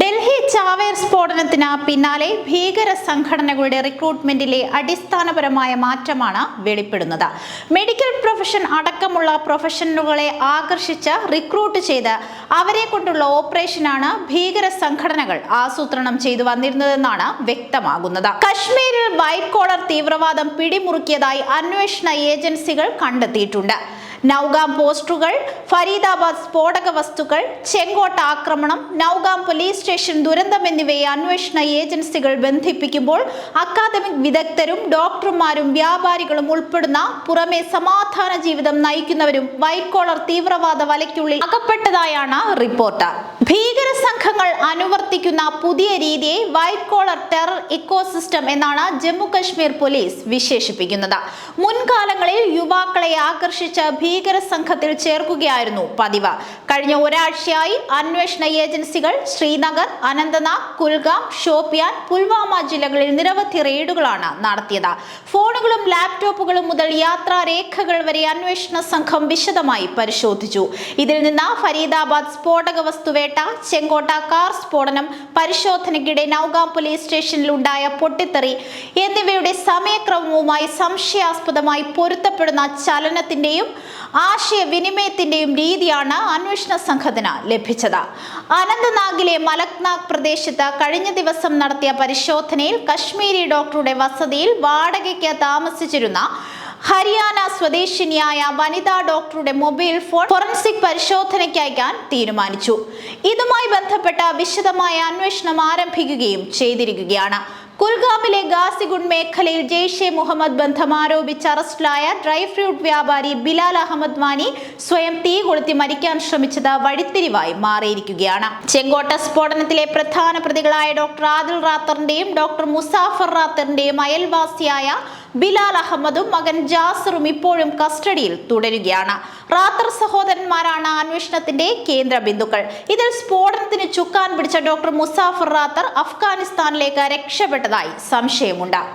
ഡൽഹി ചാവേർ സ്ഫോടനത്തിന് പിന്നാലെ ഭീകര സംഘടനകളുടെ റിക്രൂട്ട്മെന്റിലെ അടിസ്ഥാനപരമായ മാറ്റമാണ് വെളിപ്പെടുന്നത്. മെഡിക്കൽ പ്രൊഫഷൻ അടക്കമുള്ള പ്രൊഫഷണലുകളെ ആകർഷിച്ച് റിക്രൂട്ട് ചെയ്ത് അവരെ കൊണ്ടുള്ള ഓപ്പറേഷനാണ് ഭീകര സംഘടനകൾ ആസൂത്രണം ചെയ്തു വന്നിരുന്നതെന്നാണ് വ്യക്തമാകുന്നത്. കശ്മീരിൽ വൈറ്റ് കോളർ തീവ്രവാദം പിടിമുറുക്കിയതായി അന്വേഷണ ഏജൻസികൾ കണ്ടെത്തിയിട്ടുണ്ട്. നൌഗാം പോസ്റ്ററുകൾ, ഫരീദാബാദ് സ്ഫോടക വസ്തുക്കൾ, ചെങ്കോട്ട ആക്രമണം, നൌഗാം പോലീസ് സ്റ്റേഷൻ ദുരന്തം എന്നിവയെ അന്വേഷണ ഏജൻസികൾ ബന്ധിപ്പിക്കുമ്പോൾ അക്കാദമിക് വിദഗ്ധരും ഡോക്ടർമാരും വ്യാപാരികളും ഉൾപ്പെടുന്ന പുറമെ സമാധാന ജീവിതം നയിക്കുന്നവരും വൈറ്റ് കോളർ തീവ്രവാദ വലയ്ക്കുള്ളിൽ അകപ്പെട്ടതായാണ് റിപ്പോർട്ട്. ഭീകര സംഘങ്ങൾ അനുവർത്തിക്കുന്ന പുതിയ രീതിയെ വൈറ്റ് കോളർ ടെറർ ഇക്കോസിസ്റ്റം എന്നാണ് ജമ്മു കശ്മീർ പോലീസ് വിശേഷിപ്പിക്കുന്നത്. മുൻകാലങ്ങളിൽ യുവാക്കളെ ആകർഷിച്ച ഭീകര സംഘത്തിൽ ചേർക്കുകയായിരുന്നു പതിവ്. കഴിഞ്ഞ ഒരാഴ്ചയായി അന്വേഷണ ഏജൻസികൾ ശ്രീനഗർ, അനന്തനാഗ്, കുൽഗാം, ഷോപ്പിയാൻ, പുൽവാമ ജില്ലകളിൽ നിരവധി റെയ്ഡുകളാണ് നടത്തിയത്. ഫോണുകളും ലാപ്ടോപ്പുകളും മുതൽ യാത്രാരേഖകൾ വരെ അന്വേഷണ സംഘം വിശദമായി പരിശോധിച്ചു. ഇതിൽ നിന്ന് ഫരീദാബാദ് സ്ഫോടക വസ്തുവേട്ട, ചെങ്കോട്ട കാർ സ്ഫോടനം, പരിശോധനയ്ക്കിടെ നൌഗാം പോലീസ് സ്റ്റേഷനിൽ ഉണ്ടായ പൊട്ടിത്തെറി എന്നിവയുടെ സമയക്രമവുമായി സംശയാസ്പദമായി പൊരുത്തപ്പെടുന്ന ചലനത്തിന്റെയും ആശയവിനിമയത്തിന്റെയും രീതിയാണ് അന്വേഷണ സംഘത്തിന് ലഭിച്ചത്. അനന്തനാഗിലെ മലക്നാഗ് പ്രദേശത്ത് കഴിഞ്ഞ ദിവസം നടത്തിയ പരിശോധനയിൽ കശ്മീരി ഡോക്ടറുടെ വസതിയിൽ വാടകയ്ക്ക് താമസിച്ചിരുന്ന ഹരിയാന സ്വദേശിനിയായ വനിതാ ഡോക്ടറുടെ മൊബൈൽ ഫോൺ ഫോറൻസിക് പരിശോധനയ്ക്ക് അയക്കാൻ തീരുമാനിച്ചു. ഇതുമായി ബന്ധപ്പെട്ട വിശദമായ അന്വേഷണം ആരംഭിക്കുകയും ചെയ്തിരിക്കുകയാണ്. കുൽഗാമിലെ ഗാസിഗുണ്ട് മേഖലയിൽ ജെയ്ഷെ മുഹമ്മദ് ബന്ധം ആരോപിച്ച് അറസ്റ്റിലായ ഡ്രൈ ഫ്രൂട്ട് വ്യാപാരി ബിലാൽ അഹമ്മദ് വാനി സ്വയം തീ കൊളുത്തി മരിക്കാൻ ശ്രമിച്ചത് വഴിത്തിരിവായി മാറിയിരിക്കുകയാണ്. ചെങ്കോട്ട സ്ഫോടനത്തിലെ പ്രധാന പ്രതികളായ ഡോക്ടർ ആദിൽ റാത്തറിന്റെയും ഡോക്ടർ മുസാഫർ റാത്തറിന്റെയും അയൽവാസിയായ ബിലാൽ അഹമ്മദും മകൻ ജാസറും ഇപ്പോഴും കസ്റ്റഡിയിൽ തുടരുകയാണ്. റാത്തർ സഹോദരന്മാരാണ് അന്വേഷണത്തിന്റെ കേന്ദ്ര ബിന്ദുക്കൾ. ഇതിൽ സ്ഫോടനത്തിന് ചുക്കാൻ പിടിച്ച ഡോക്ടർ മുസാഫർ റാത്തർ അഫ്ഗാനിസ്ഥാനിലേക്ക് രക്ഷപ്പെട്ടതായി സംശയമുണ്ട്.